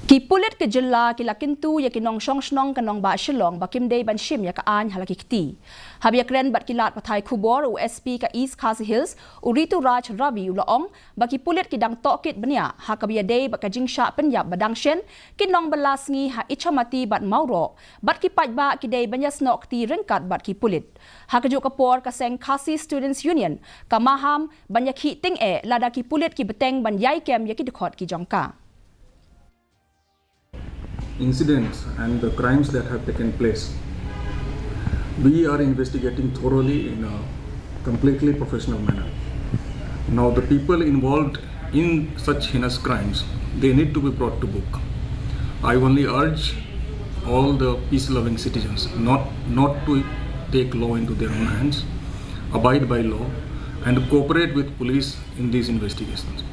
Ki Pulit ke jela ki Kyntu ya ki Nongshong Shnong ka Nong ba Shilong ba kim day ban Shim ya ka an Hala ki kti. Habya kren bat kilat pathai khubor USP ka East Khasi Hills uritu Raj Ravi ulaong ba ki Pulit ki dang tokit bania ha kabya day ba ka jingsha penyap badang shen ki Nong balasngi ha ichamati bat mauro bat ki pajba ki day banya snok ti rengkat bat ki Pulit. Ha ka ju kapor ka seng Khasi Students Union ka maham banya ki ting lada ki Pulit ki beteng ban yai kem ya ki dekhot ki jongka. Incidents and the crimes that have taken place. We are investigating thoroughly in a completely professional manner. Now the people involved in such heinous crimes, they need to be brought to book. I only urge all the peace-loving citizens not to take law into their own hands, abide by law and cooperate with police in these investigations.